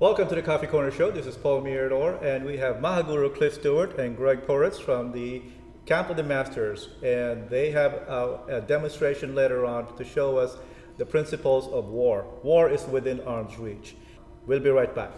Welcome to the Coffee Corner Show. This is Paul Mirador, and we have Maha Guru Cliff Stewart and Greg Poritz from the Camp of the Masters, and they have a demonstration later on to show us the principles of war. War is within arm's reach. We'll be right back.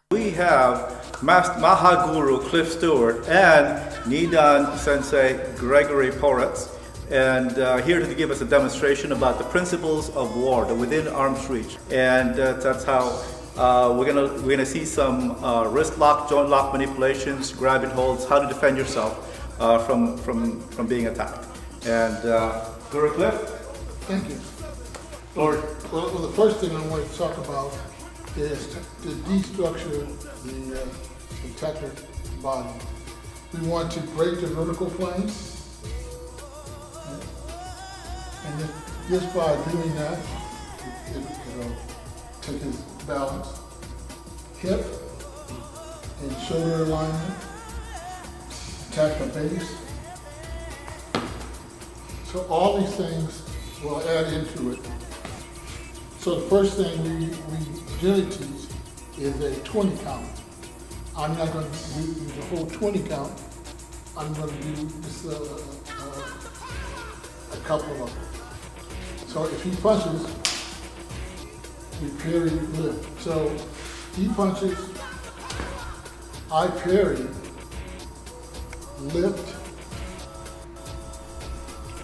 We have Maha Guru Cliff Stewart and Nidan Sensei Gregory Poritz, and here to give us a demonstration about the principles of war, the within arm's reach. And that's how we're gonna see some wrist lock, joint lock manipulations, grab and holds, how to defend yourself from being attacked. And Guru Cliff. Thank you. Well, the first thing I want to talk about is to destructure the protector body. We want to break the vertical plane, and then just by doing that, it'll take his balance. Hip and shoulder alignment, attack the base. So all these things will add into it. So the first thing we generally teach is a 20 count. I'm not going to do the whole 20 count. I'm going to do just a couple of them. So if he punches, we parry, lift. So he punches, I parry, lift,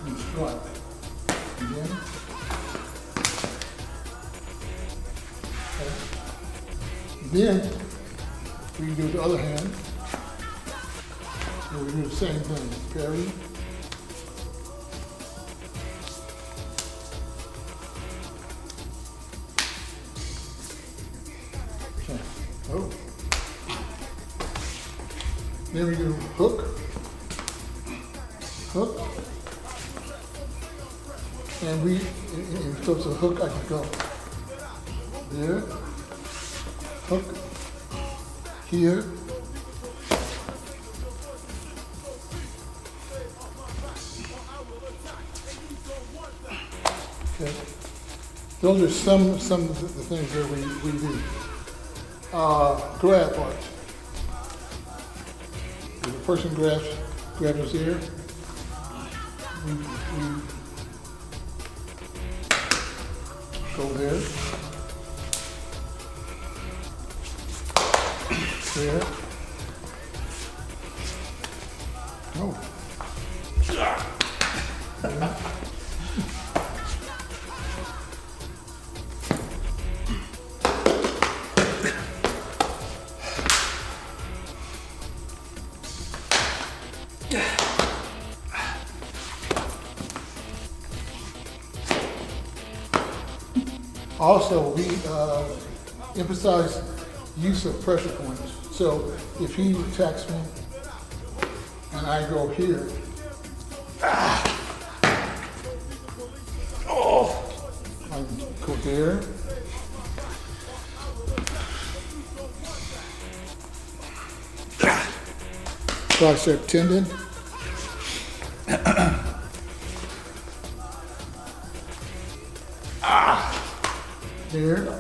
and strike. Again. Then we can do the other hand, and we do the same thing, parry, oh. Then we do hook, and so it's a hook I can go there. Hook here, okay. Those are some of the things that we do. Grab part. If a person grabs his ear, we go there. There. Oh. Yeah. Also, we emphasize use of pressure points. So if he attacks me and I go here, I go there, tricep tendon, there.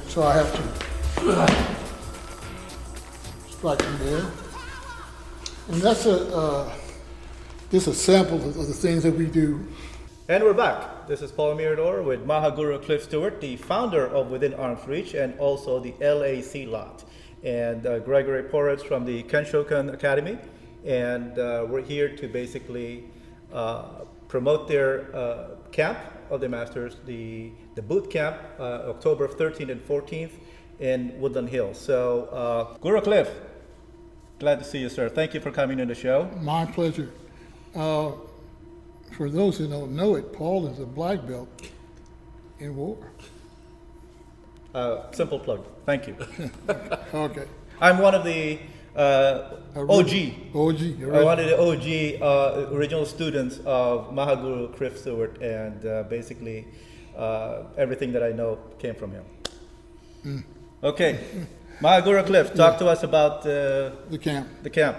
So I have to strike him there. And that's just a sample of the things that we do. And we're back. This is Paul Mirador with Maha Guru Cliff Stewart, the founder of Within Arm's Reach and also the LA Silat. And Gregory Poritz from the Kenshokan Academy. And we're here to basically promote their camp of the Masters, the boot camp, October 13th and 14th in Woodland Hills. So, Guru Cliff, glad to see you, sir. Thank you for coming on the show. My pleasure. For those who don't know it, Paul is a black belt in war. Simple plug. Thank you. Okay. I'm one of the OG. OG. One of the OG original students of Maha Guru Cliff Stewart, and basically everything that I know came from him. Okay, Maha Guru Cliff, talk to us about The camp. the camp.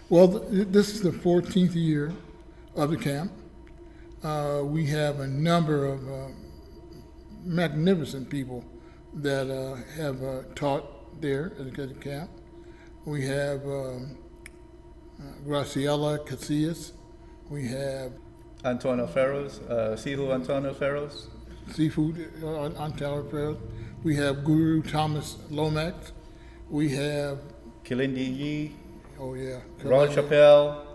Well, this is the 14th year of the camp. We have a number of magnificent people that have taught there at the camp. We have Graciela Casillas. We have Antonio Ferros, Sihu Antonio Ferros. Seafood on Tower Ferris. We have Guru Thomas Lomax. We have, Kilindi Yi, oh yeah, Ron Chappelle,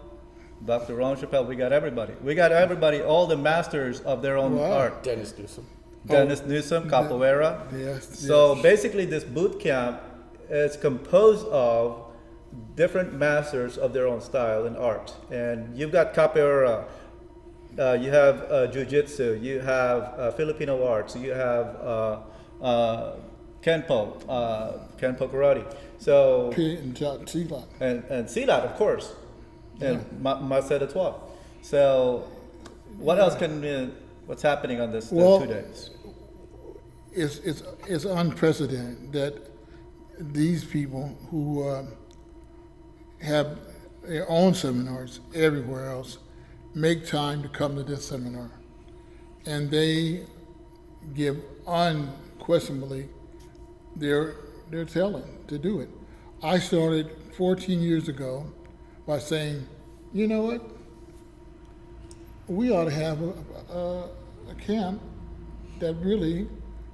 Dr. Ron Chappelle. We got everybody. We got everybody, all the masters of their own Wow. art. Dennis Newsom. Dennis Newsom, Capoeira. Yes. So basically, this boot camp is composed of different masters of their own style and art. And you've got capoeira, you have jiu-jitsu, you have Filipino arts, you have kenpo, kenpo karate. So And Silat. and Silat, of course, and Marcel de Trois. So what else can what's happening on this Well, 2 days? It's unprecedented that these people who have their own seminars everywhere else make time to come to this seminar, and they give unquestionably their talent to do it. I started 14 years ago by saying, you know what, we ought to have a camp that really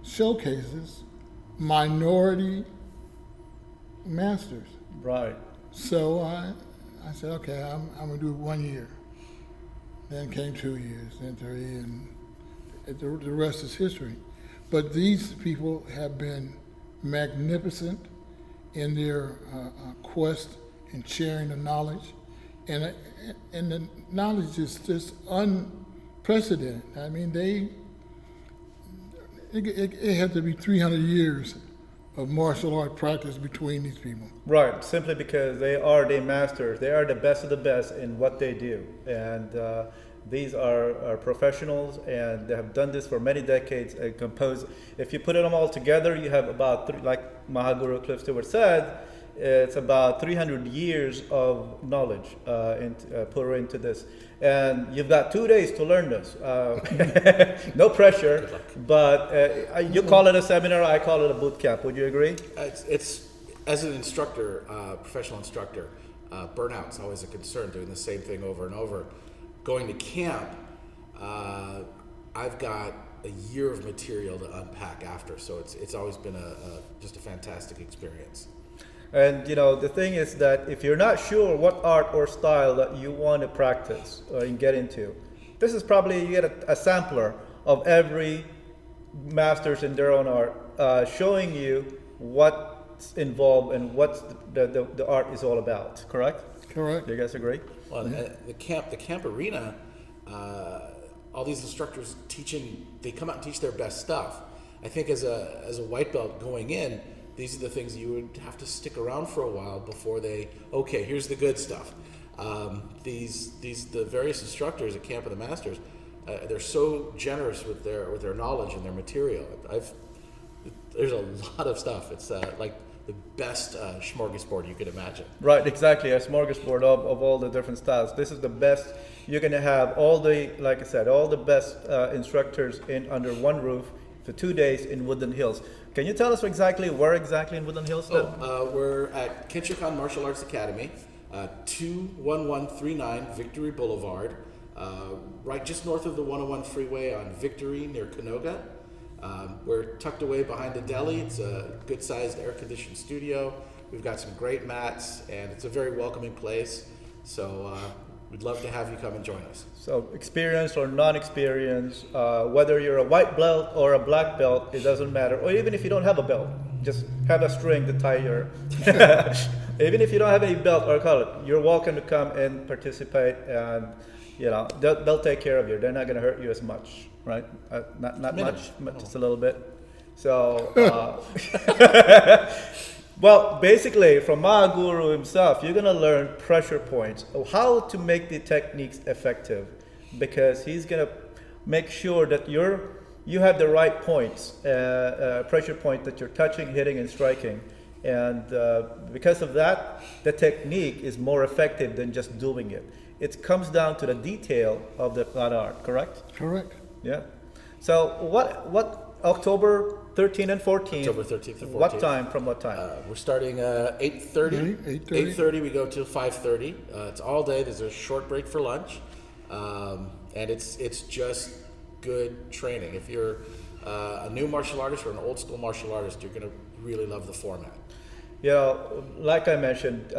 showcases minority masters. Right. So I said, okay, I'm gonna do it 1 year. Then came 2 years, then 3, and the rest is history. But these people have been magnificent in their quest in sharing the knowledge, and the knowledge is just unprecedented. I mean, it had to be 300 years of martial art practice between these people. Right, simply because they are the masters. They are the best of the best in what they do. And these are professionals, and they have done this for many decades and composed. If you put them all together, you have about, like Maha Guru Cliff Stewart said, it's about 300 years of knowledge put into this. And you've got 2 days to learn this. No pressure, but you call it a seminar, I call it a boot camp. Would you agree? It's as an instructor, professional instructor, burnout's always a concern, doing the same thing over and over. Going to camp, I've got a year of material to unpack after, so it's always been just a fantastic experience. And the thing is that if you're not sure what art or style that you want to practice and get into, this is probably, you get a sampler of every masters in their own art, showing you what's involved and what the art is all about. Correct? Correct. Do you guys agree? Well, the camp arena, all these instructors teaching, they come out and teach their best stuff. I think as a white belt going in, these are the things you would have to stick around for a while before okay, here's the good stuff. The various instructors at Camp of the Masters, they're so generous with their knowledge and their material. There's a lot of stuff. It's like the best smorgasbord you could imagine. Right, exactly. A smorgasbord of all the different styles. This is the best. You're going to have like I said, all the best instructors under one roof for 2 days in Woodland Hills. Can you tell us where exactly in Woodland Hills? We're at Kenshokan Martial Arts Academy, 21139 Victory Boulevard, right just north of the 101 freeway on Victory near Canoga. We're tucked away behind the deli. It's a good-sized air-conditioned studio. We've got some great mats, and it's a very welcoming place. So we'd love to have you come and join us. So experienced or non-experienced, whether you're a white belt or a black belt, it doesn't matter. Or even if you don't have a belt, just have a string to tie your... Even if you don't have any belt or color, you're welcome to come and participate, and they'll take care of you. They're not going to hurt you as much, right? Not much, but just a little bit. So, well, basically, from Maha Guru himself, you're gonna learn pressure points, of how to make the techniques effective, because he's gonna make sure that you have the right points, pressure point that you're touching, hitting, and striking, and because of that, the technique is more effective than just doing it. It comes down to the detail of the flat art, correct? Correct. Yeah. So what October 13 and 14? October 13th and 14th. What time from what time? We're starting 8:30. 8:30. 8:30 we go till 5:30. It's all day. There's a short break for lunch, and it's just good training. If you're a new martial artist or an old school martial artist, you're gonna really love the format. You know, like I mentioned,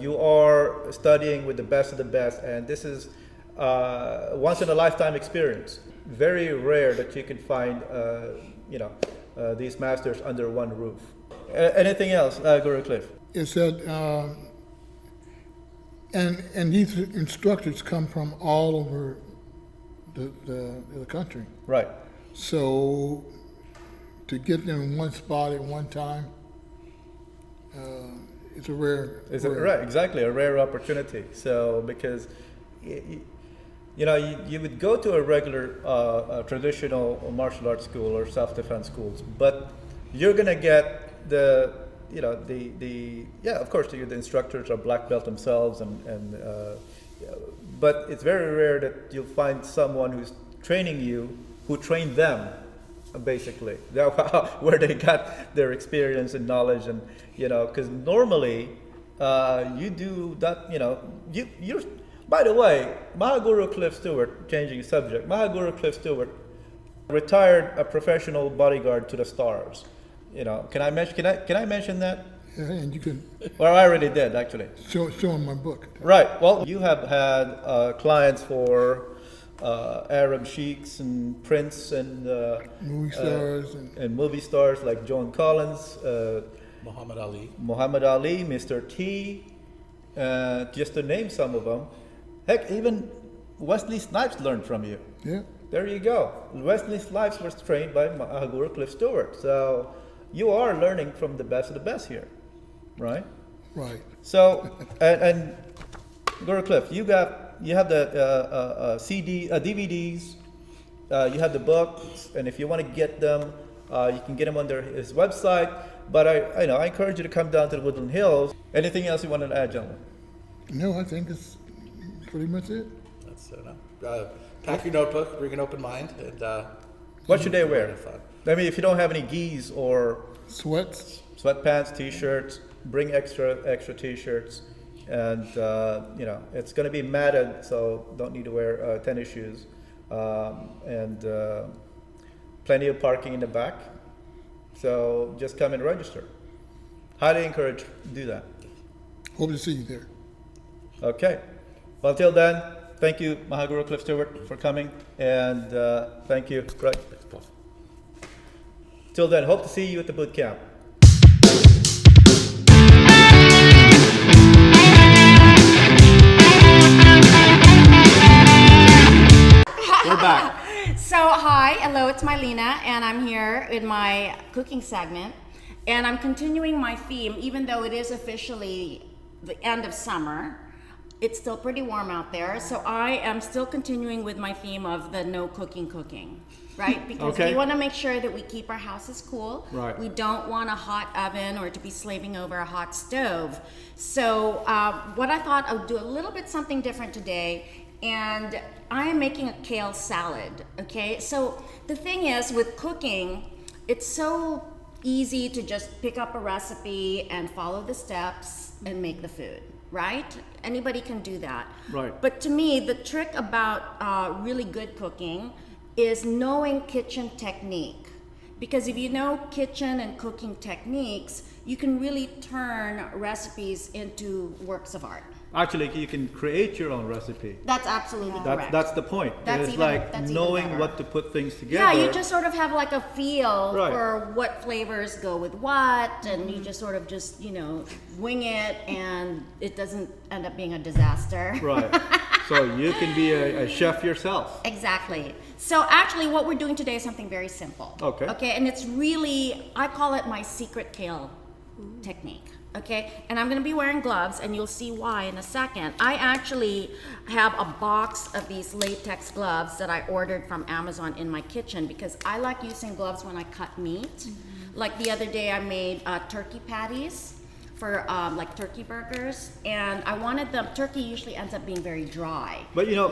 you are studying with the best of the best, and this is once in a lifetime experience. Very rare that you can find, these masters under one roof. Anything else, Guru Cliff? Is that, and these instructors come from all over the country. Right. So to get them in one spot at one time, it's a rare. Is it right? Exactly, a rare opportunity. So because you would go to a regular traditional martial arts school or self-defense schools, but you're gonna get of course the instructors are black belt themselves, but it's very rare that you'll find someone who's training you who trained them, basically. Where they got their experience and knowledge, and because normally you do that. You're. By the way, Maha Guru Cliff Stewart, changing subject, Maha Guru Cliff Stewart retired a professional bodyguard to the stars. Can I mention that? Yeah, and you can Well, I already did, actually. show them my book. Right. Well, you have had clients for Arab sheiks and prince and Movie stars and movie stars like Joan Collins, Muhammad Ali. Mr. T, just to name some of them. Heck, even Wesley Snipes learned from you. Yeah. There you go. Wesley Snipes was trained by Maha Guru Cliff Stewart. So you are learning from the best of the best here, right? Right. So and Guru Cliff, you have the DVDs, you have the books, and if you want to get them, you can get them under his website. But I encourage you to come down to the Woodland Hills. Anything else you want to add, gentlemen? No, I think it's pretty much it. That's pack your notebook, bring an open mind, and What should they wear? have fun. I mean, if you don't have any gis or Sweats. sweatpants, t-shirts, bring extra t-shirts, and it's going to be matted, so don't need to wear tennis shoes, and plenty of parking in the back. So just come and register. Highly encourage do that. Hope to see you there. Okay. Well, till then, thank you, Maha Guru Cliff Stewart, for coming, and thank you, Greg. Till then, hope to see you at the boot camp. We're back. So, hi, hello, it's Mylena, and I'm here in my cooking segment, and I'm continuing my theme, even though it is officially the end of summer. It's still pretty warm out there, so I am still continuing with my theme of the no cooking, right? Because Okay. we want to make sure that we keep our houses cool. Right. We don't want a hot oven or to be slaving over a hot stove. So what I thought I would do a little bit something different today, and I am making a kale salad, okay? So the thing is, with cooking, it's so easy to just pick up a recipe and follow the steps and make the food, right? Anybody can do that. Right. But to me, the trick about really good cooking is knowing kitchen technique. Because if you know kitchen and cooking techniques, you can really turn recipes into works of art. Actually, you can create your own recipe. That's absolutely correct. That's the point. That's it's even- like that's even knowing better. what to put things together. Yeah, you just sort of have like a feel Right. for what flavors go with what, and you just sort of wing it, and it doesn't end up being a disaster. Right. So you can be a chef yourself. Exactly. So actually what we're doing today is something very simple. Okay. Okay, and it's really, I call it my secret kale technique. Okay, and I'm gonna be wearing gloves and you'll see why in a second. I actually have a box of these latex gloves that I ordered from Amazon in my kitchen because I like using gloves when I cut meat. Like the other day I made turkey patties for like turkey burgers, and I wanted them, turkey usually ends up being very dry. But you know,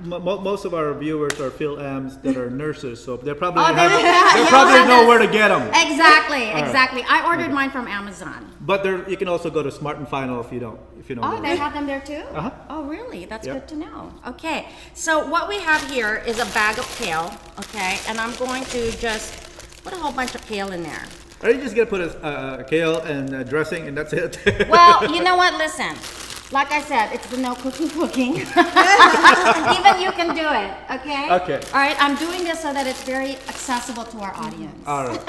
most of our viewers are Phil-Ams that are nurses, so they probably they probably know where to get them. Exactly, exactly. I ordered mine from Amazon. But you can also go to Smart and Final if you don't. Oh, they have them there too? Uh-huh. Oh, really? That's Yep. good to know. Okay, so what we have here is a bag of kale, okay? And I'm going to just put a whole bunch of kale in there. Are you just gonna put a kale and dressing and that's it? Well, you know what? Listen, like I said, it's the no cooking. Even you can do it, okay? Okay. All right, I'm doing this so that it's very accessible to our audience. All right.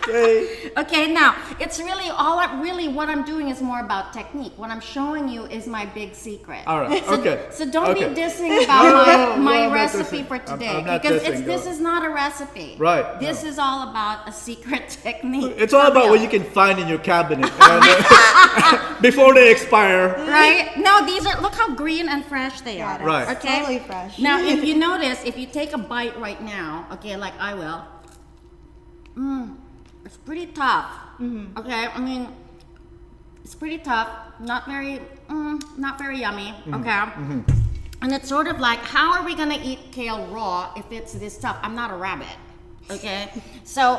Okay. Okay, now it's really what I'm doing is more about technique. What I'm showing you is my big secret. All right. Okay. So don't Okay. be dissing about my I'm not recipe dissing. for today I'm not because dissing, this go. is not a recipe. Right, This no. is all about a secret technique. It's all For about real. what you can find in your cabinet before they expire. Right? No, these are, look how green and fresh they are. Right. Okay. Totally fresh. Now, if you notice, if you take a bite right now, okay, like I will, it's pretty tough. Okay, I mean, it's pretty tough. Not very yummy. Okay. And it's sort of like, how are we gonna eat kale raw if it's this tough? I'm not a rabbit. Okay. So,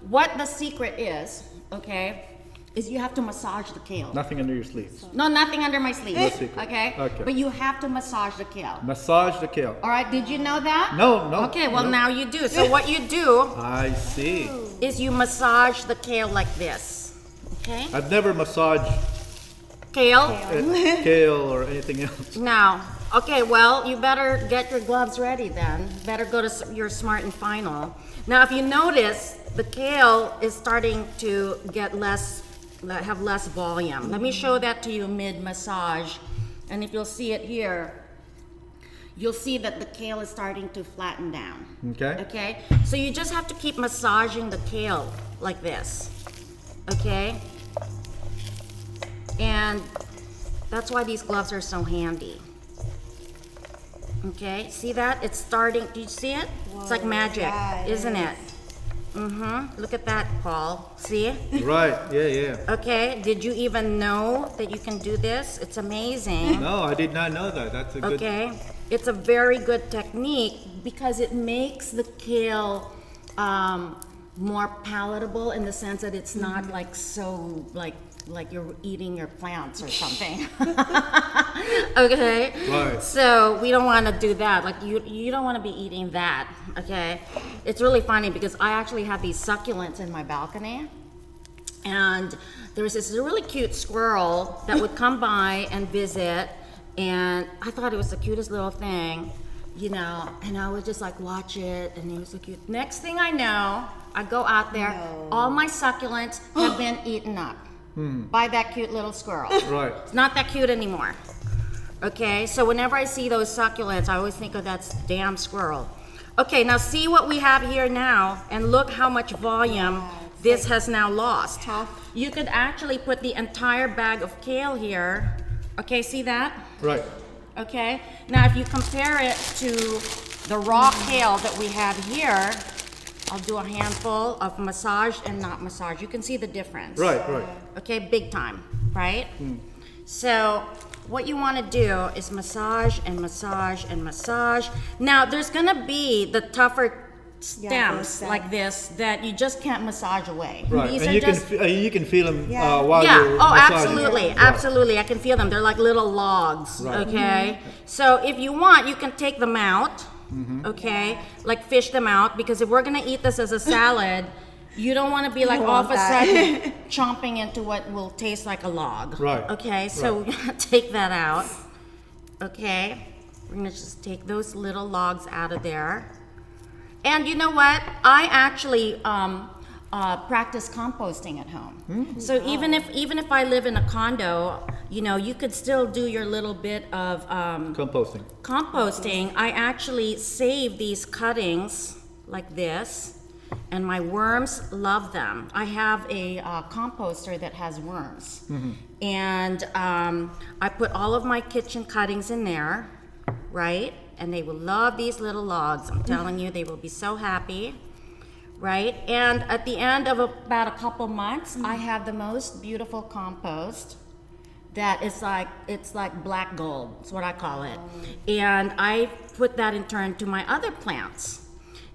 what the secret is, okay, is you have to massage the kale. Nothing under your sleeves. No, nothing under my sleeve. No secret. Okay? Okay. But you have to massage the kale. Massage the kale. All right, did you know that? No, no. Okay, well no. now you do. So what you do I see. is you massage the kale like this. Okay? I've never massaged Kale. kale or anything else. Now, okay, well, you better get your gloves ready then. Better go to your Smart and Final. Now, if you notice, the kale is starting to get have less volume. Let me show that to you mid-massage. And if you'll see it here, you'll see that the kale is starting to flatten down. Okay. Okay? So you just have to keep massaging the kale like this. Okay? And that's why these gloves are so handy. Okay? See that? It's starting. Do you see it? It's like magic, yeah, it isn't is. it? Look at that, Paul. See? Right. Yeah, yeah. Okay, did you even know that you can do this? It's amazing. No, I did not know that. That's a good. Okay, it's a very good technique because it makes the kale more palatable in the sense that it's not like so like you're eating your plants or something. Okay? Right. So we don't want to do that. Like you don't want to be eating that. Okay? It's really funny because I actually have these succulents in my balcony. And there was this really cute squirrel that would come by and visit, and I thought it was the cutest little thing, you know, and I would just like watch it, and it was so cute. Next thing I know, I go out there, all my succulents have been eaten up by that cute little squirrel. Right. It's not that cute anymore. Okay, so whenever I see those succulents, I always think of that damn squirrel. Okay, now see what we have here now, and look how much volume this has now lost. Half. You could actually put the entire bag of kale here. Okay, see that? Right. Okay, now if you compare it to the raw kale that we have here, I'll do a handful of massaged and not massaged. You can see the difference. Right. Right. Okay, big time, right? So what you want to do is massage and massage and massage. Now there's gonna be the tougher stems stems. like this that you just can't massage away. Right. These And are you just you can feel them Yeah. while yeah. you're Oh, massaging. absolutely, Right. absolutely. I can feel them. They're like little logs. Right. Okay. So if you want, you can take them out. Okay, like fish them out, because if we're gonna eat this as a salad, you don't want to be like You all of want a that. sudden chomping into what will taste like a log. Right. Okay. So we're gonna take that out. Okay. We're gonna just take those little logs out of there. And you know what? I actually practice composting at home. So even if I live in a condo, you know, you could still do your little bit of composting. I actually save these cuttings like this, and my worms love them. I have a composter that has worms, and I put all of my kitchen cuttings in there, right? And they will love these little logs. I'm telling you, they will be so happy, right? And at the end of about a couple months, I have the most beautiful compost that is like, it's like black gold. That's what I call it. And I put that in turn to my other plants.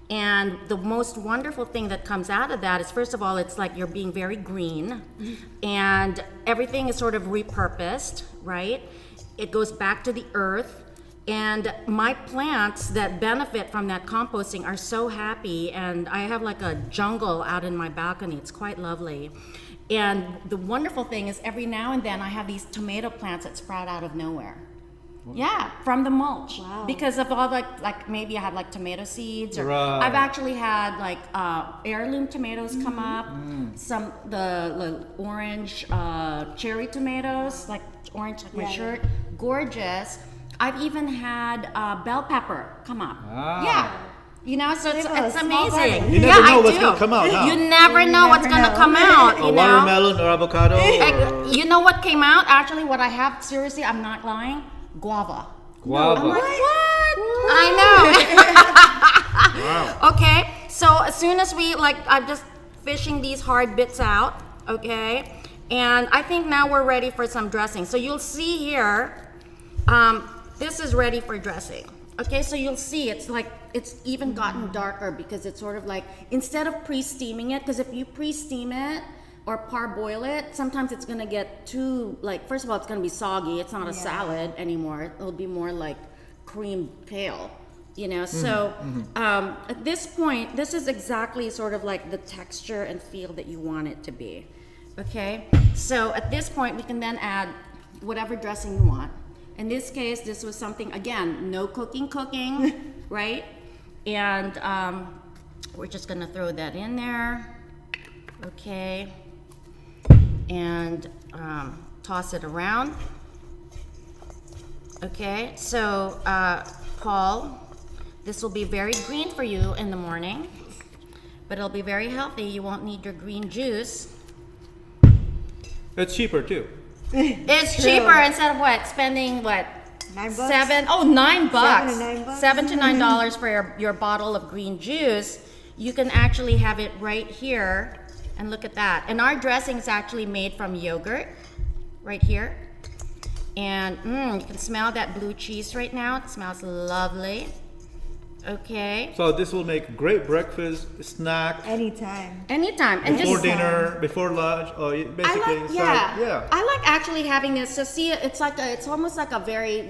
And the most wonderful thing that comes out of that is, first of all, it's like you're being very green, and everything is sort of repurposed, right? It goes back to the earth. And my plants that benefit from that composting are so happy, and I have like a jungle out in my balcony. It's quite lovely. And the wonderful thing is every now and then I have these tomato plants that sprout out of nowhere. Yeah, from the mulch. Wow. Because of all like maybe I had like tomato seeds, or Right. I've actually had like heirloom tomatoes come up, some the orange cherry tomatoes, like orange like my shirt, gorgeous. I've even had bell pepper come up. Ah. Yeah. You know, so it's You have a small amazing. garden. You never know I what's do. gonna come out, huh? You never know what's never gonna know. come out. A You know. watermelon or avocado. Or You know what came out? Actually, what I have, seriously, I'm not lying, guava. guava. I'm like, what? I know. Wow. Okay, so as soon as I'm just fishing these hard bits out, okay? And I think now we're ready for some dressing. So you'll see here, this is ready for dressing. Okay, so you'll see it's like, it's even gotten darker because it's sort of like, instead of pre-steaming it, because if you pre-steam it or parboil it, sometimes it's gonna get too, like, first of all, it's gonna be soggy. It's not a salad anymore. It'll be more like cream pale, you know? So at this point, this is exactly sort of like the texture and feel that you want it to be, okay? So at this point, we can then add whatever dressing you want. In this case, this was something, again, no cooking, right? And we're just gonna throw that in there, okay? And toss it around. Okay, so Paul, this will be very green for you in the morning, but it'll be very healthy. You won't need your green juice. It's cheaper too. It's True. cheaper instead of what? Spending what? $9? $9. $7 to $9. $7 to $9 for your bottle of green juice. You can actually have it right here, and look at that. And our dressing is actually made from yogurt, right here. And you can smell that blue cheese right now. It smells lovely. Okay. So this will make great breakfast, snack, Anytime. Anytime. And before just dinner, before lunch, or basically inside. I like actually having this. So see, it's almost like a very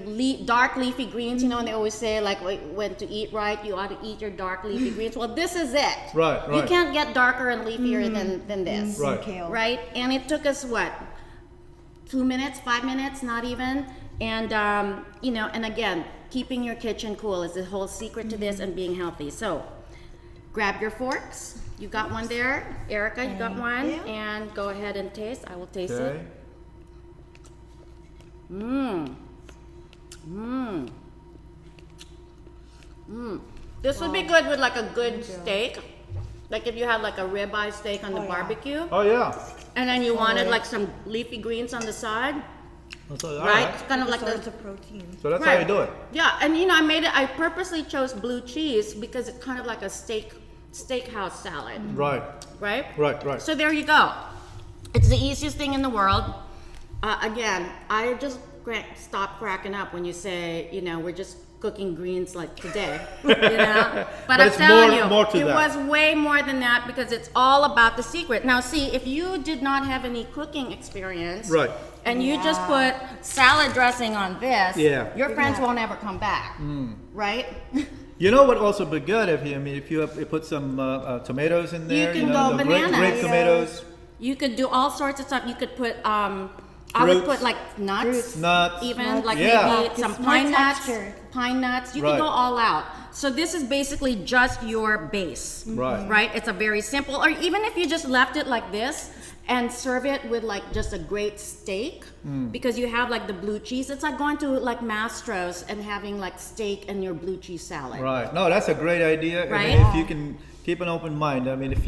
dark leafy greens. You know, and they always say like when to eat right, you ought to eat your dark leafy greens. Well, this is it. Right, You right. can't get darker and leafier than this. Right. Kale. Right. And it took us what? 2 minutes, 5 minutes, not even. And you know, and again, keeping your kitchen cool is the whole secret to this and being healthy. So grab your forks. You got one there. Erica, you got one. you. And go ahead and taste. I will taste Okay. it. Mmm. Mmm. Mmm. This would be good with like a good steak. Like if you had like a ribeye steak on the Oh, yeah. barbecue. Oh yeah. And then you wanted like some leafy greens on the side. That's all Right? right. It's kind of like Source the of protein. So that's how you do it. Yeah, and you know, I purposely chose blue cheese because it's kind of like a steakhouse salad, Right. right? Right. Right. So there you go. It's the easiest thing in the world. Again, I just stop cracking up when you say, you know, we're just cooking greens like today, you know? But I'm it's telling more you, to it that. was way more than that because it's all about the secret. Now, see, if you did not have any cooking experience, Right. and you just put salad dressing on this, Yeah. your friends won't ever come back, right? You know what also be good if you put some tomatoes in there. can know, go the bananas. grape tomatoes, You could do all sorts of stuff. You could put, I would Fruits. put like nuts, Fruits. nuts. even like Yeah. maybe It's some more pine nuts. texture. Pine nuts. You Right. can go all out. So this is basically just your base. Right. Right? It's a very simple, or even if you just left it like this and serve it with like just a great steak because you have like the blue cheese. It's like going to like Mastro's and having like steak and your blue cheese salad. Right. No, that's a great idea. I Right? mean, if you can keep an open mind. I mean, if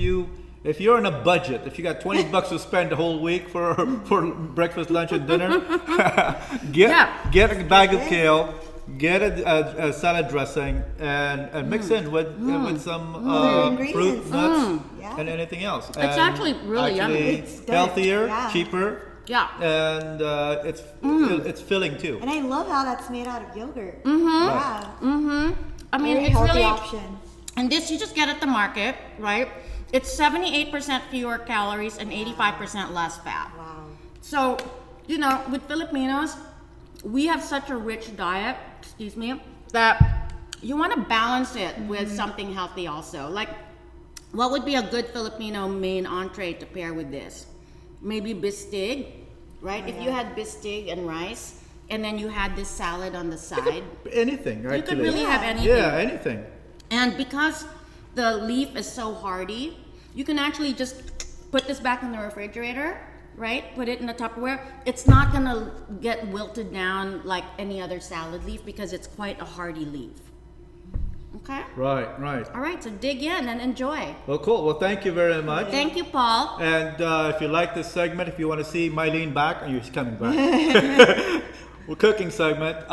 you're on a budget, if you got $20 to spend the whole week for breakfast, lunch, and dinner, get a bag of kale, get a salad dressing, and mix in with some fruit, nuts, and anything else. It's actually really yummy. It's good. healthier, Yeah. cheaper. Yeah. And it's filling too. And I love how that's made out of yogurt. Right. Yeah. I mean, Very it's healthy really option. And this you just get at the market, right? It's 78% fewer calories and 85% less fat. Wow. So, you know, with Filipinos, we have such a rich diet, that you want to balance it with something healthy also. Like, what would be a good Filipino main entree to pair with this? Maybe bistig, right? If you had bistig and rice, and then you had this salad on the side, Anything, right? you could really have anything. Yeah, anything. And because the leaf is so hardy, you can actually just put this back in the refrigerator, right? Put it in a Tupperware. It's not gonna get wilted down like any other salad leaf because it's quite a hardy leaf. Okay? Right. All right, so dig in and enjoy. Well, cool. Well, thank you very much. Thank you, Paul. And if you like this segment, if you want to see Mylene back, and she's coming back, we're cooking segment.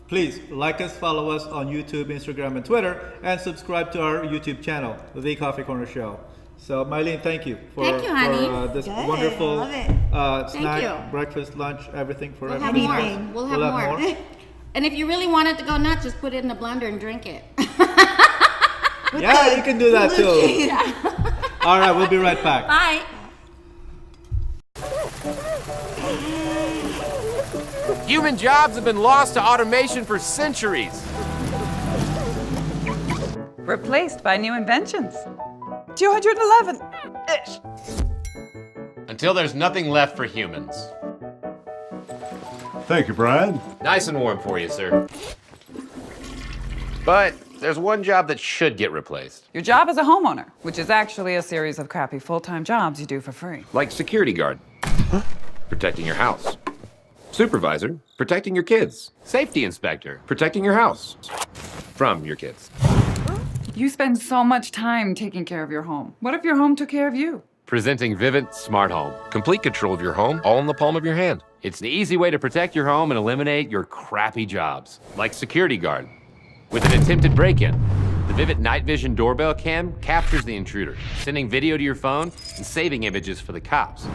Please like us, follow us on YouTube, Instagram, and Twitter, and subscribe to our YouTube channel, The Coffee Corner Show. So, Mylene, thank you for, Thank you, honey. this Good, wonderful love it. snack, you. breakfast, lunch, everything for We'll have everything. more. Anything. We'll have more. And if you really wanted to go nuts, just put it in a blender and drink it. Yeah, you can do that too. All right, we'll be right back. Bye. Human jobs have been lost to automation for centuries. Replaced by new inventions. 211-ish. Until there's nothing left for humans. Thank you, Brian. Nice and warm for you, sir. But there's one job that should get replaced. Your job as a homeowner, which is actually a series of crappy full-time jobs you do for free. Like security guard. Protecting your house. Supervisor. Protecting your kids. Safety inspector. Protecting your house. From your kids. You spend so much time taking care of your home. What if your home took care of you? Presenting Vivint Smart Home. Complete control of your home, all in the palm of your hand. It's an easy way to protect your home and eliminate your crappy jobs. Like security guard. With an attempted break-in, the Vivint Night Vision doorbell cam captures the intruder, sending video to your phone and saving images for the cops.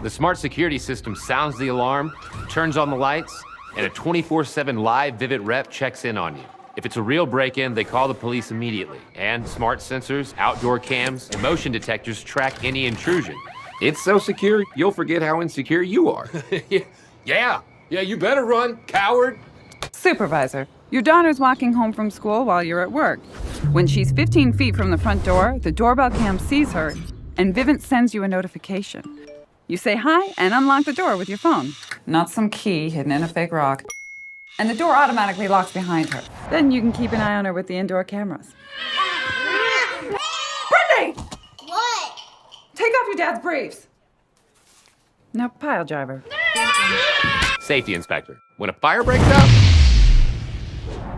The smart security system sounds the alarm, turns on the lights, and a 24/7 live Vivint rep checks in on you. If it's a real break-in, they call the police immediately. And smart sensors, outdoor cams, and motion detectors track any intrusion. It's so secure, you'll forget how insecure you are. Yeah, you better run, coward. Supervisor, your daughter's walking home from school while you're at work. When she's 15 feet from the front door, the doorbell cam sees her, and Vivint sends you a notification. You say hi and unlock the door with your phone. Not some key hidden in a fake rock. And the door automatically locks behind her. Then you can keep an eye on her with the indoor cameras. Brittany! What? Take off your dad's briefs. Now, pile driver. Safety inspector. When a fire breaks out,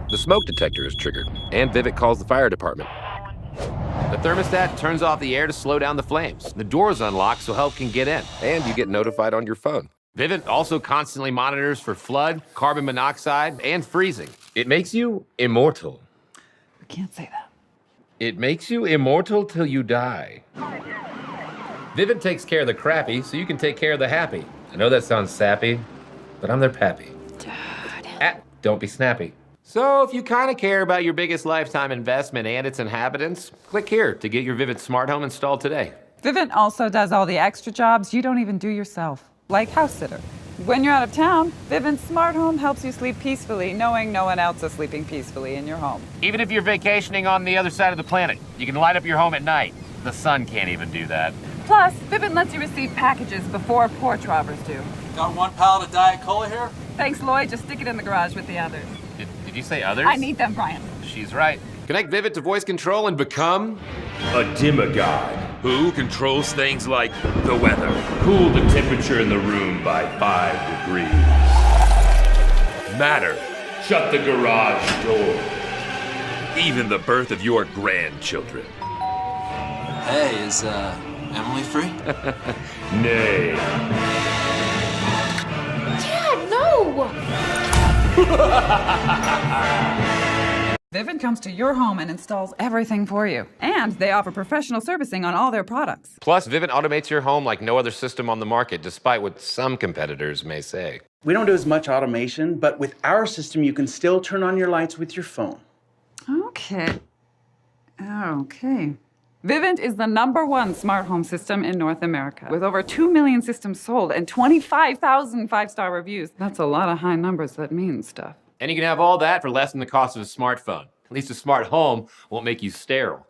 the smoke detector is triggered, and Vivint calls the fire department. The thermostat turns off the air to slow down the flames. The door's unlocked so help can get in, and you get notified on your phone. Vivint also constantly monitors for flood, carbon monoxide, and freezing. It makes you immortal. We can't say that. It makes you immortal till you die. Vivint takes care of the crappy so you can take care of the happy. I know that sounds sappy, but I'm their pappy. Don't be snappy. So if you kind of care about your biggest lifetime investment and its inhabitants, click here to get your Vivint Smart Home installed today. Vivint also does all the extra jobs you don't even do yourself, like house sitter. When you're out of town, Vivint Smart Home helps you sleep peacefully, knowing no one else is sleeping peacefully in your home. Even if you're vacationing on the other side of the planet, you can light up your home at night. The sun can't even do that. Plus, Vivint lets you receive packages before porch robbers do. Got 1 pallet of Diet Cola here? Thanks, Lloyd. Just stick it in the garage with the others. Did you say others? I need them, Brian. She's right. Connect Vivint to voice control and become a demigod. Who controls things like the weather? Cool the temperature in the room by 5 degrees. Matter. Shut the garage door. Even the birth of your grandchildren. Hey, is Emily free? Nay. Dad, no! Vivint comes to your home and installs everything for you. And they offer professional servicing on all their products. Plus, Vivint automates your home like no other system on the market, despite what some competitors may say. We don't do as much automation, but with our system, you can still turn on your lights with your phone. Okay. Vivint is the #1 smart home system in North America, with over 2 million systems sold and 25,000 five-star reviews. That's a lot of high numbers that means stuff. And you can have all that for less than the cost of a smartphone. At least a smart home won't make you sterile.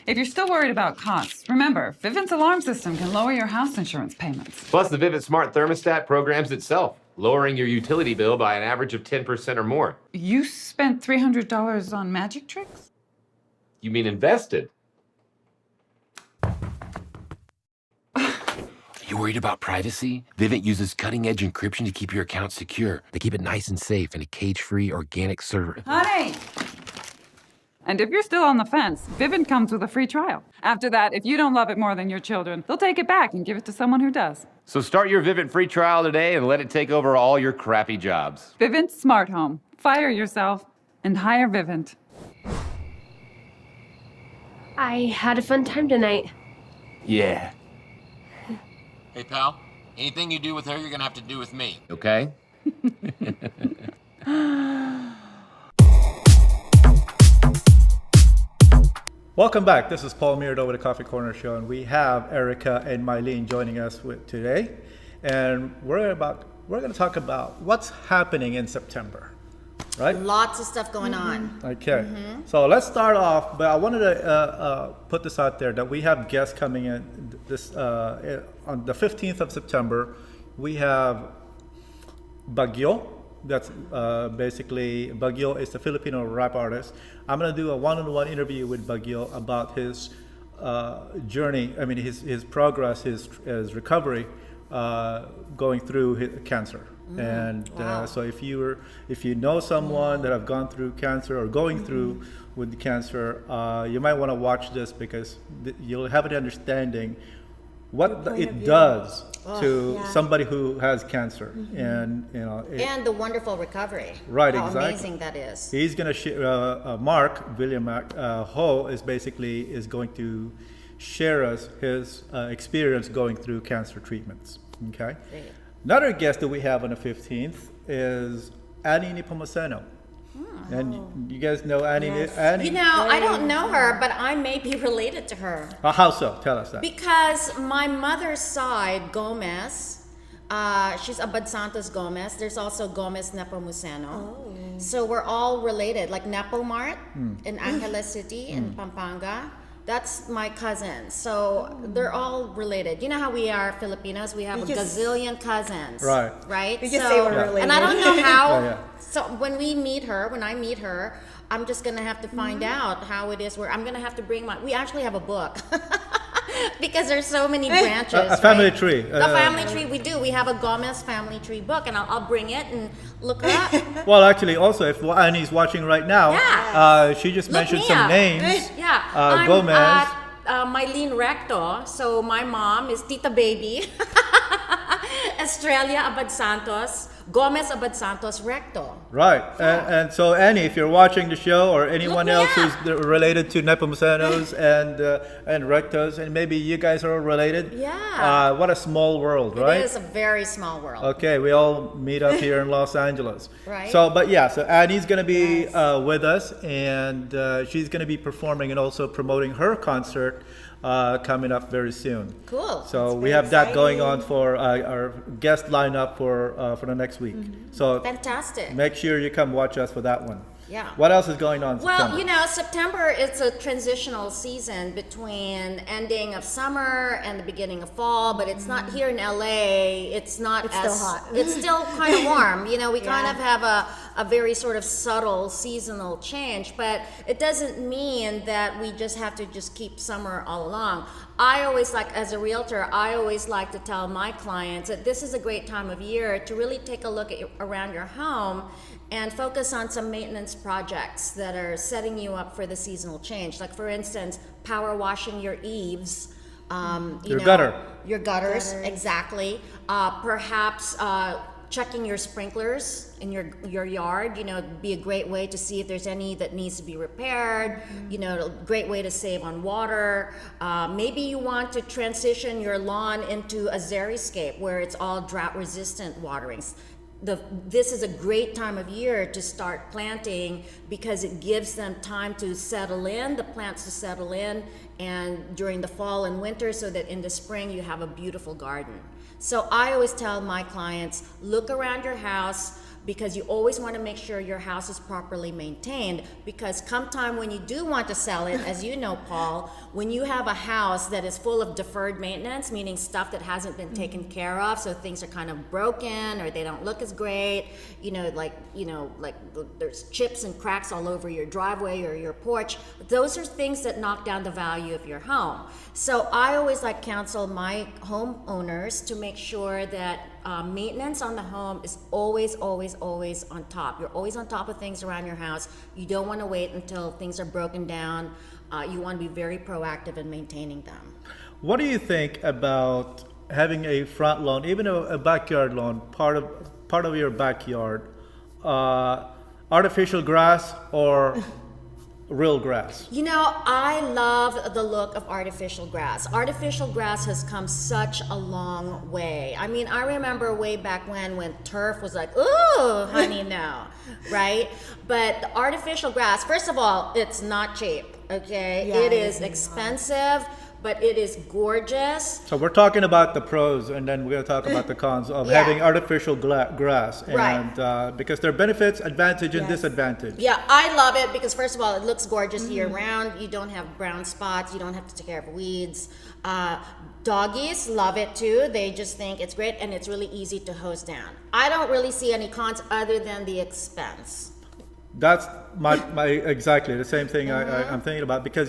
If you're still worried about costs, remember, Vivint's alarm system can lower your house insurance payments. Plus, the Vivint Smart Thermostat programs itself, lowering your utility bill by an average of 10% or more. You spent $300 on magic tricks? You mean invested? You worried about privacy? Vivint uses cutting-edge encryption to keep your account secure. They keep it nice and safe in a cage-free organic server. Honey! And if you're still on the fence, Vivint comes with a free trial. After that, if you don't love it more than your children, they'll take it back and give it to someone who does. So start your Vivint free trial today and let it take over all your crappy jobs. Vivint Smart Home. Fire yourself and hire Vivint. I had a fun time tonight. Yeah. Hey, pal, anything you do with her, you're gonna have to do with me. Okay? Welcome back. This is Paul Mirdo with the Coffee Corner Show, and we have Erica and Mylene joining us today, and we're going to talk about what's happening in September, right? Lots of stuff going on. Okay. So let's start off. But I wanted to put this out there that we have guests coming in this on the 15th of September. We have Baguio. That's basically, Baguio is a Filipino rap artist. I'm gonna do a one-on-one interview with Baguio about his journey. I mean, his progress, his recovery, going through his cancer. And so if you know someone that have gone through cancer or going through with the cancer, you might want to watch this because you'll have an understanding what it does to somebody who has cancer, and And the wonderful recovery. Right, How exactly. amazing that is. He's going to share. William Ho is going to share us his experience going through cancer treatments. Okay. Great. Another guest that we have on the 15th is Annie Nepomuceno. And you guys know Annie? Annie? You know, I don't know her, but I may be related to her. How so? Tell us that. Because my mother's side, Gomez, she's Abad Santos Gomez. There's also Gomez Nepomuceno. So we're all related, like Nepomart in Angeles City in Pampanga. That's my cousin. So they're all related. You know how we are Filipinos? We have a gazillion cousins. Right. Right? We just say we're related. And I don't know how. Yeah. So when I meet her, I'm just gonna have to find out how it is. Where I'm gonna have to bring we actually have a book. Because there's so many branches. A family right? tree. The family tree, we do. We have a Gomez family tree book, and I'll bring it and look her up. Well, actually, also, if Annie's watching right now, she just Look mentioned me some up. names. Yeah. I'm Gomez. Mylene Recto. So my mom is Tita Baby. Estrella Abad Santos. Gomez Abad Santos Recto. Right. And so, Annie, if you're watching the show or anyone Look me else up. who's related to Nepomucenos and Rectos, and maybe you guys are all related. Yeah. What a small world, right? It is a very small world. Okay, we all meet up here in Los Angeles. Right. So, but yeah, so Annie's going to be with us, and she's going to be performing and also promoting her concert coming up very soon. Cool. So we have that going on for our guest lineup for the next week. So Fantastic. make sure you come watch us for that one. Yeah. What else is going on in Well, September? you know, September is a transitional season between ending of summer and the beginning of fall, but it's not here in LA. It's not It's as still hot. It's still kind of warm. You know, we kind of have a very sort of subtle seasonal change, but it doesn't mean that we just have to just keep summer all along. I always like, as a realtor, I always like to tell my clients that this is a great time of year to really take a look around your home and focus on some maintenance projects that are setting you up for the seasonal change. Like, for instance, power washing your eaves. Your gutter. Your gutters, exactly. Perhaps checking your sprinklers in your yard, be a great way to see if there's any that needs to be repaired, a great way to save on water. Maybe you want to transition your lawn into a xeriscape where it's all drought resistant waterings. This is a great time of year to start planting because it gives them time to settle in, the plants to settle in, and during the fall and winter, so that in the spring you have a beautiful garden. So I always tell my clients, look around your house, because you always want to make sure your house is properly maintained, because come time when you do want to sell it, as you know, Paul, when you have a house that is full of deferred maintenance, meaning stuff that hasn't been taken care of, so things are kind of broken or they don't look as great, like there's chips and cracks all over your driveway or your porch, those are things that knock down the value of your home. So I always counsel my homeowners to make sure that maintenance on the home is always on top. You're always on top of things around your house. You don't want to wait until things are broken down. You want to be very proactive in maintaining them. What do you think about having a front lawn, even a backyard lawn, part of your backyard, artificial grass or real grass? I love the look of artificial grass. Artificial grass has come such a long way. I mean, I remember way back when turf was like, ooh, honey, no, right? But the artificial grass, first of all, it's not cheap, okay? Yeah, it is expensive, but it is gorgeous. So we're talking about the pros, and then we're going to talk about the cons of having artificial grass. And Right. Because there are benefits, advantage, and disadvantage. Yeah, I love it because first of all, it looks gorgeous year round. You don't have brown spots. You don't have to take care of weeds. Doggies love it too. They just think it's great and it's really easy to hose down. I don't really see any cons other than the expense. That's my exactly the same thing I'm thinking about, because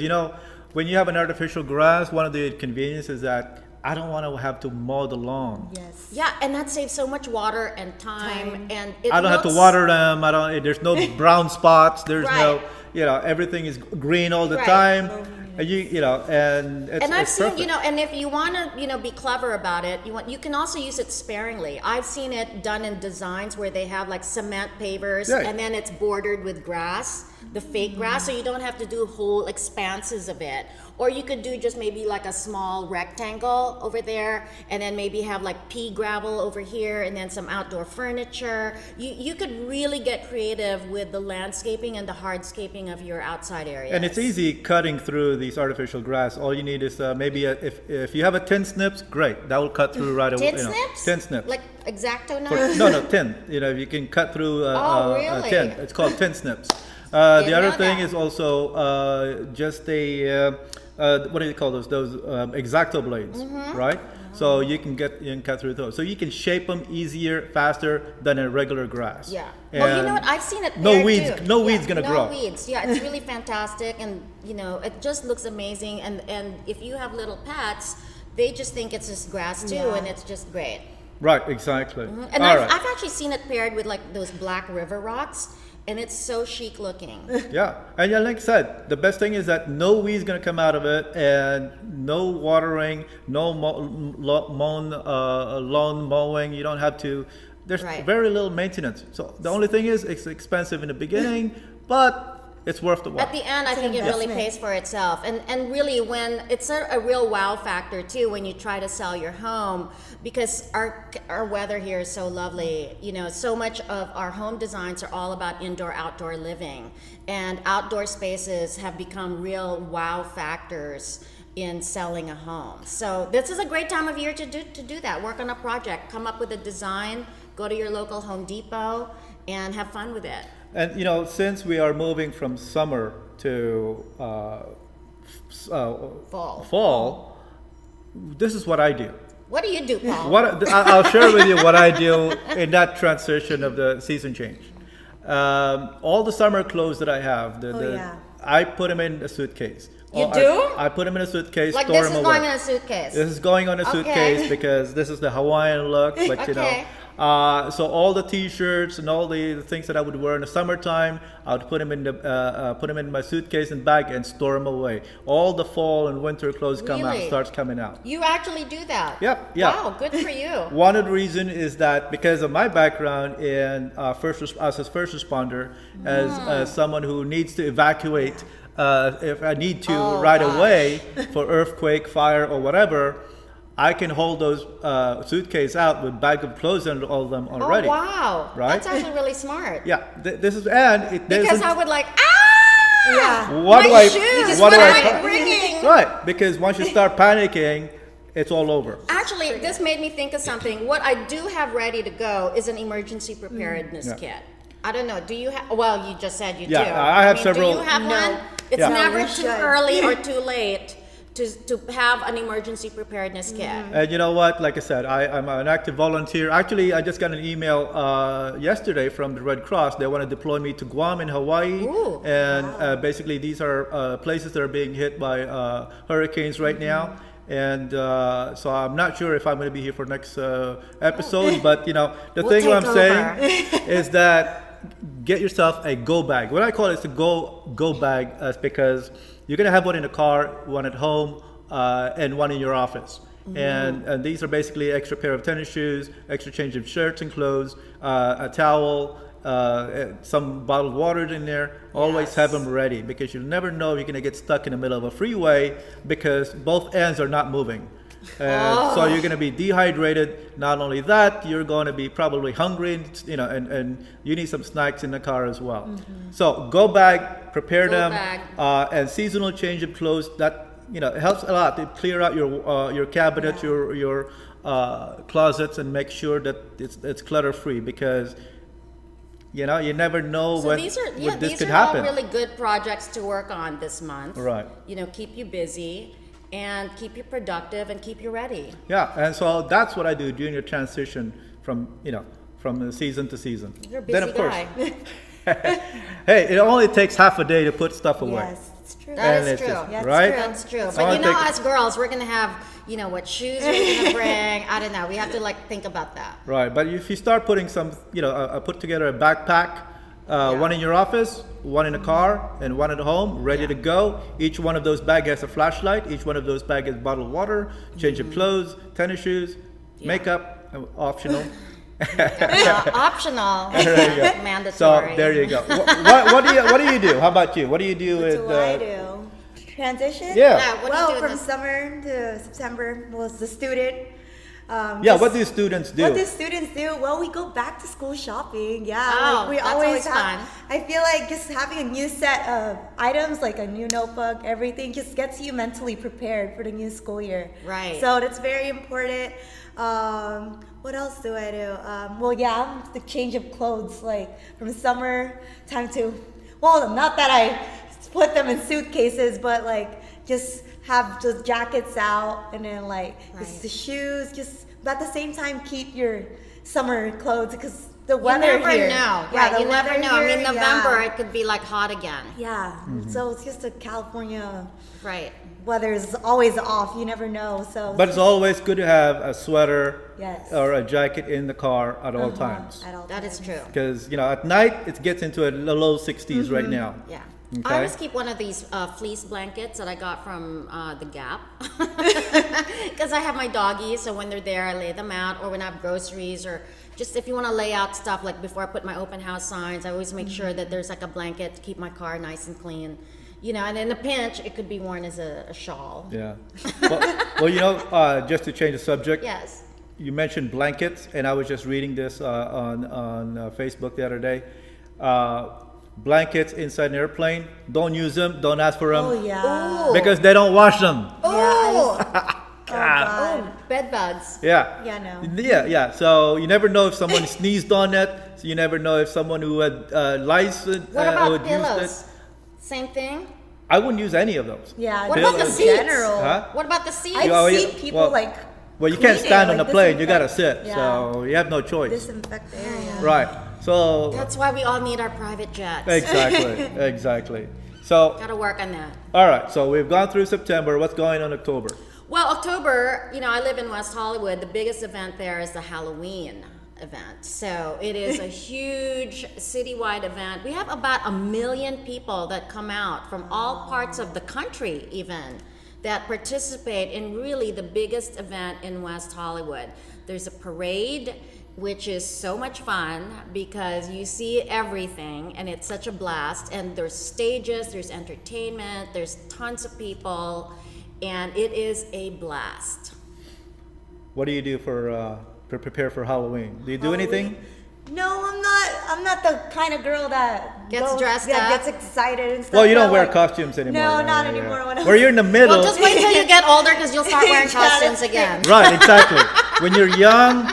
when you have an artificial grass, one of the inconveniences is that I don't want to have to mow the lawn. Yes. Yeah, and that saves so much water and time. And I don't have to water them. There's no brown spots. There's Right. no, everything is green all the Right. time. And and it's, And I've it's seen, perfect. and if you want to, be clever about it, you can also use it sparingly. I've seen it done in designs where they have cement pavers, Yeah. and then it's bordered with grass, the fake grass, so you don't have to do whole expanses of it. Or you could do just maybe a small rectangle over there, and then maybe have pea gravel over here, and then some outdoor furniture. You could really get creative with the landscaping and the hardscaping of your outside areas. And it's easy cutting through these artificial grass. All you need is maybe if you have a tin snips, great. That will cut through right away. Tin snips? Tin snips. Like X-Acto knives? No, tin. You can cut through a really? tin. It's called tin snips. Didn't The other know thing that. is also just a what do you call those? Those X-Acto blades, right? So you can cut through those. So you can shape them easier, faster than a regular grass. Yeah. Well, you And know what? I've seen it no paired weeds- too. no weeds gonna grow. No weeds. Yeah, it's really fantastic, and it just looks amazing. And if you have little pets, they just think it's just grass too, and it's just great. Right, exactly. And All right. I've actually seen it paired with those black river rocks, and it's so chic looking. Yeah, and like I said, the best thing is that no weeds gonna come out of it, and no watering, no lawn mowing. You don't have to. There's Right. very little maintenance. So the only thing is it's expensive in the beginning, but it's worth the while. At the end, I think it really pays for itself. And really, when it's a real wow factor too, when you try to sell your home, because our weather here is so lovely. So much of our home designs are all about indoor-outdoor living, and outdoor spaces have become real wow factors in selling a home. So this is a great time of year to do that. Work on a project, come up with a design, go to your local Home Depot, and have fun with it. And since we are moving from summer to fall, this is what I do. What do you do, Paul? I'll share with you what I do in that transition of the season change. All the summer clothes that I have, yeah. I put them in a suitcase. You do? I put them in a suitcase, Like store this them is away. going in a suitcase. This is going on a suitcase because this is the Hawaiian look, but you know. Okay. So all the T-shirts and all the things that I would wear in the summertime, I would put them in my suitcase and bag and store them away. All the fall and winter clothes Really? starts coming out. You actually do that? Yep, yeah. Wow, good for you. One of the reasons is that because of my background in as a first responder, as someone who needs to evacuate, if I need to right away for earthquake, fire, or whatever, I can hold those suitcase out with bag of clothes and all of them already. Oh, wow. Right? That's actually really smart. Yeah, this is and it Because doesn't. I would like, Yeah. What do my I? shoes, What do what I? am I bringing? Right, because once you start panicking, it's all over. Actually, this made me think of something. What I do have ready to go is an emergency preparedness Yeah. kit. I don't know. Do you have? Well, you just said you Yeah, do. I have several- Do you have No. one? It's Yeah. never We too should. early or too late to have an emergency preparedness kit. And you know what? Like I said, I'm an active volunteer. Actually, I just got an email yesterday from the Red Cross. They want to deploy me to Guam in Hawaii. Ooh. And basically, these are places that are being hit by hurricanes right now. And so I'm not sure if I'm going to be here for next episode. But, you know, the We'll thing take I'm over. saying is that get yourself a go bag. What I call it is a go bag is because you're going to have one in the car, one at home, and one in your office. And these are basically extra pair of tennis shoes, extra change of shirts and clothes, a towel, some bottled water in there. Always have them ready because you never know if you're going to get stuck in the middle of a freeway because both ends are not moving. And so you're going to be dehydrated. Not only that, you're going to be probably hungry, you know, and you need some snacks in the car as well. So go bag, prepare Go them, bag. and seasonal change of clothes. That, you know, it helps a lot to clear out your cabinets, your closets, and make sure that it's clutter free because, you know, you never know So when these are when this these could are happen. all really good projects to work on this month. Right. You know, keep you busy and keep you productive and keep you ready. Yeah, and so that's what I do during the transition from season to season. You're a busy guy. Hey, it only takes half a day to put stuff away. Yes, it's true. That And is it's true. just- That's right? true. That's true. I But wanna you know, take- as girls, we're gonna have, you know, what shoes we're gonna bring. I don't know. We have to like think about that. Right, but if you start putting some, you know, put together a backpack, one in your office, one in the car, and one at home, ready to go. Each one of those bags has a flashlight. Each one of those bags has bottled water, change of clothes, tennis shoes, makeup, optional. Optional, There you go. mandatory. So there you go. What do you do? How about you? What do you do What with? do I do? Transition? Yeah. Yeah, what do you Well, do in from this- summer to September was the student. Yeah. just- What do students do? What do students do? Well, we go back to school shopping. Yeah, Oh, like we that's always always have. fun. I feel like just having a new set of items, like a new notebook, everything, just gets you mentally prepared for the new school year. Right. So that's very important. What else do I do? Well, yeah, the change of clothes, like from summer time to, well, not that I put them in suitcases, but like just have the jackets out and then like just the shoes, just but at the same time keep your summer clothes because the You weather never here. know, Yeah, right? the You never weather know. I here, mean, November yeah. it could be like hot again. Yeah, so it's just the California Right. weather is always off. You never know. So But it's always good to have a sweater Yes. or a jacket in the car at all times. at all That is times. true. Because, you know, at night it gets into the low 60s right now. Yeah. Okay. I always keep one of these fleece blankets that I got from the Gap. Because I have my doggies, so when they're there, I lay them out. Or when I have groceries, or just if you want to lay out stuff, like before I put my open house signs, I always make sure that there's like a blanket to keep my car nice and clean. You know, and in a pinch, it could be worn as a shawl. Yeah. Well, you know, just to change the subject. Yes. You mentioned blankets, and I was just reading this on Facebook the other day. Blankets inside an airplane, don't use them, don't ask for them, Oh yeah. Ooh. because they don't wash them. Oh, God. bed bugs. Yeah. Yeah, no. Yeah. So you never know if someone sneezed on it. So you never know if someone who had lice What about would use pillows? it. Same thing. I wouldn't use any of those. Yeah. What just about the in seats? general. Huh? What about the seats? I've Oh, yeah. seen people Well, like. Well, you can't clean it, stand on like the plane. You gotta disinfect- sit. Yeah. So you have no choice. Disinfect the area. Right. So That's why we all need our private jets. exactly. So Got to work on that. all right. So we've gone through September. What's going on in October? Well, October, I live in West Hollywood. The biggest event there is the Halloween event. So it is a huge citywide event. We have about 1 million people that come out from all parts of the country even that participate in really the biggest event in West Hollywood. There's a parade, which is so much fun because you see everything and it's such a blast. And there's stages, there's entertainment, there's tons of people, and it is a blast. What do you do for prepare for Halloween? Do you do anything? No, I'm not. I'm not the kind of girl that Gets dressed that up? gets excited and stuff. Well, you don't so, wear like, costumes anymore. No, right? not anymore. When I Where you're in the middle. Well, just wait till you get older because you'll start wearing Yeah, that's costumes true. again. Right, exactly. When you're young,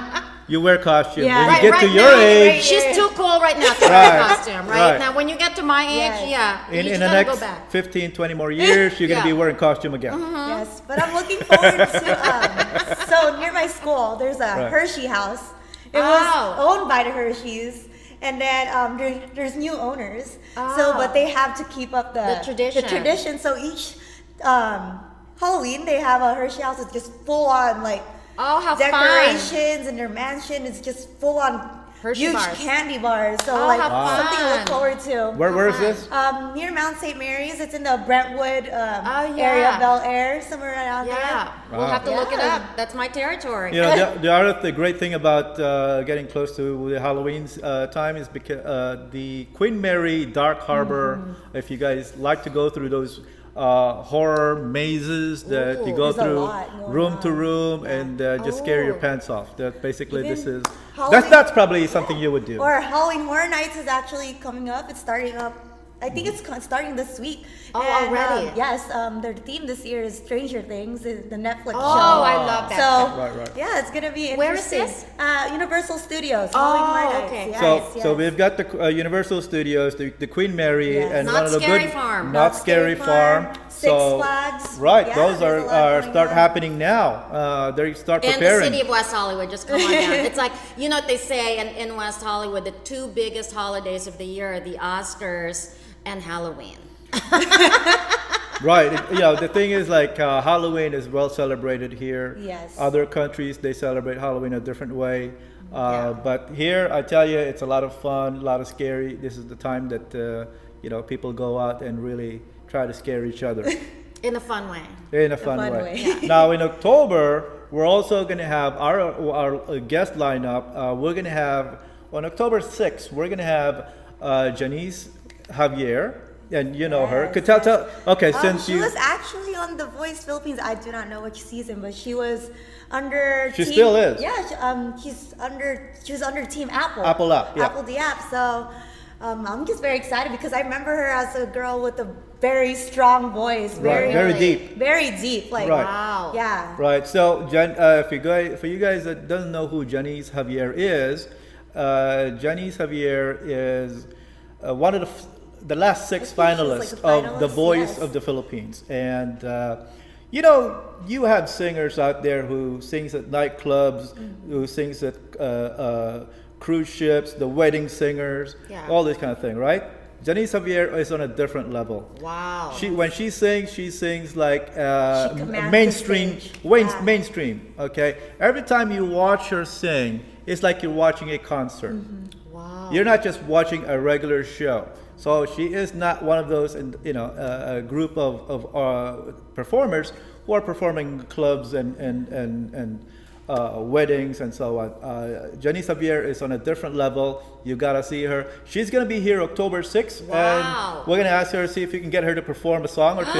you wear costumes. Yeah. When you get to Right your now, age, she's too cool right now to wear a Right, costume, right? right. Now, when you get to my age, Yes. yeah, in you the gotta go next back. 15, 20 more years, you're going to Yeah. be wearing costume again. Yes, but I'm looking forward to. So near my school, there's a Right. Hershey house. It Oh. was owned by the Hershey's, and then there's new owners. So, Oh. but they have to keep up The tradition. The tradition. So each Halloween, they have a Hershey house that's just full on like Oh, how decorations, and their mansion is just full on Hershey huge bars. candy bars. So Oh, like how something to fun. look forward to. Where is this? Near Mount St. Mary's, it's in the Brentwood yeah. area, Bel Air, somewhere around Yeah, there. we'll have to look it Yeah. up. That's my territory. You know, the great thing about getting close to the Halloween time is because the Queen Mary Dark Harbor, if you guys like to go through those horror mazes that you go There's a through lot going room to on. room and just scare your Oh. pants off. That basically this Even is Halloween- that's probably something you would do. Or Halloween Horror Nights is actually coming up. It's starting up. I think it's starting this week. Oh, already? Yes. Their theme this year is Stranger Things, the Netflix show. Oh, I love that. So Right. yeah, it's gonna be Where is interesting. this? Universal Studios. Oh, Halloween Horror Nights. okay. Yes, So, yes. so we've got the Universal Studios, the Queen Mary, Yes. and Not one of the Scary good, Farm. not Scary Farm. Six So, Flags. right, Yeah, those there's a lot are going start on. happening now. They start In the preparing. city of West Hollywood, just come on down. It's like, you know what they say in West Hollywood, the two biggest holidays of the year are the Oscars and Halloween. Right. The thing is like Halloween is well celebrated here. Yes. Other countries, they celebrate Halloween a different way. But here, I tell you, it's a lot of fun, a lot of scary. This is the time that, people go out and really try to scare each other In a fun way. in a fun fun way. way. Now, in October, we're also going to have our guest lineup. We're going to have, on October 6th, we're going to have Janice Javier. And you know her. Yes, Could tell. Okay, since she you. was actually on The Voice Philippines. I do not know which season, but she was under. She still is. Yeah, she was under Team Apple. Apple app, yeah. Apple the app. So I'm just very excited because I remember her as a girl with a very strong voice, Right, very deep. very deep. Like Right. Wow. yeah. Right. So, for you guys that doesn't know who Janice Javier is, Janice Javier is one of the last six I think she was finalists like a of The finalist, Voice yes. of the Philippines, and you have singers out there who sings at nightclubs, who sings at cruise ships, the wedding singers, Yeah. all this kind of thing, right? Janice Javier is on a different level. Wow. When she sings like She commands mainstream, the stage. Yeah. mainstream. Okay, every time you watch her sing, it's like you're watching a concert. Wow. You're not just watching a regular show. So she is not one of those, a group of performers who are performing in clubs and weddings and so on. Janice Javier is on a different level. You gotta see her. She's gonna be here October 6th, Wow. and we're gonna ask her, see if we can get her to perform a song or two.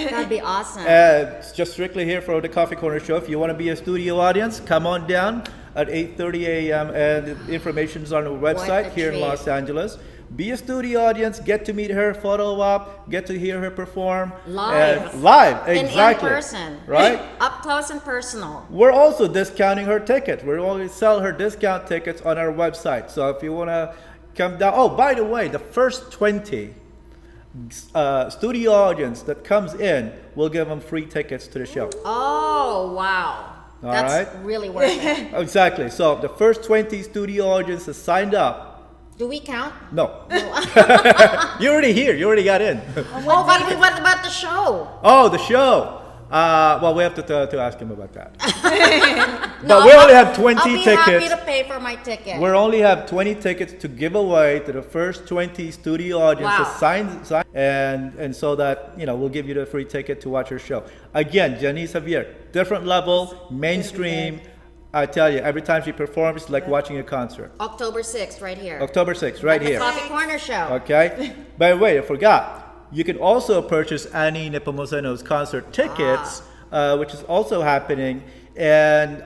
That'd be awesome. It's just strictly here for the Coffee Corner Show. If you want to be a studio audience, come on down at 8:30 a.m. and the information's on the website a here in treat. Los Angeles. Be a studio audience, get to meet her, photo op, get to hear her perform. Live. Live, In exactly. person. Right? Up close and personal. We're also discounting her tickets. We always sell her discount tickets on our website. So if you want to come down, oh, by the way, the first 20 studio audience that comes in, we'll give them free tickets to the show. Oh, wow. All That's right. really worth it. Exactly. So the first 20 studio audiences signed up, Do we count? No. You're already here. You already got in. Oh, but what about the show? Oh, the show. Well, we have to ask him about that. No, But we only have 20 I'll be tickets. happy to pay for my ticket. We only have 20 tickets to give away to the first 20 studio audiences Wow. sign, and so that we'll give you the free ticket to watch her show. Again, Janice Javier, different level, mainstream. I tell you, every time she performs, it's like watching a concert. October 6th, right here. October 6th, right At here. The Coffee Corner Show. Okay. By the way, I forgot. You can also purchase Annie Nepomuceno's concert tickets, which is also happening, and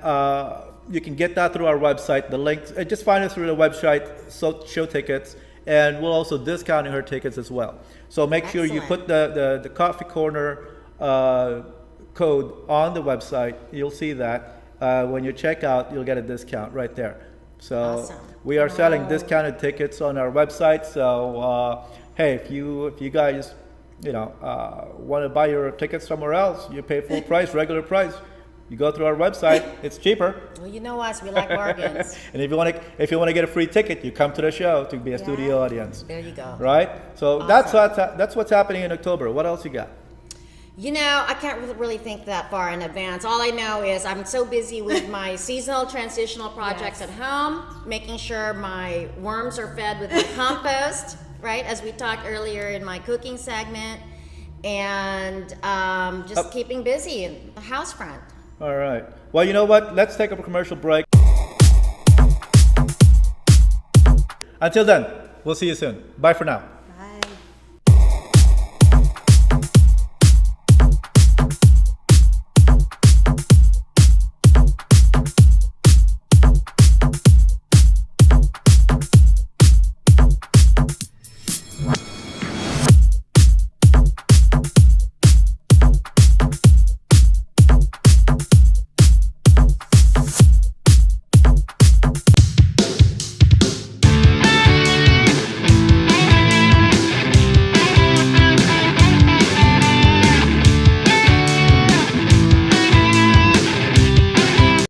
you can get that through our website. The link, just find us through the website, show tickets, and we'll also discount her tickets as well. So make sure you put the Coffee Corner code on the website. You'll see that. When you check out, you'll get a discount right there. So Awesome. we are selling discounted tickets on our website. So hey, if you guys want to buy your tickets somewhere else, you pay full price, regular price. You go through our website; it's cheaper. Well, you know us, we like bargains. And if you want to get a free ticket, you come to the show to be a studio audience. There you go. Right. So that's what's happening in October. What else you got? I can't really think that far in advance. All I know is I'm so busy with my seasonal transitional projects at home, making sure my worms are fed with my compost, right, as we talked earlier in my cooking segment, and just keeping busy in the house front. All right. Well, you know what? Let's take a commercial break. Until then, we'll see you soon. Bye for now.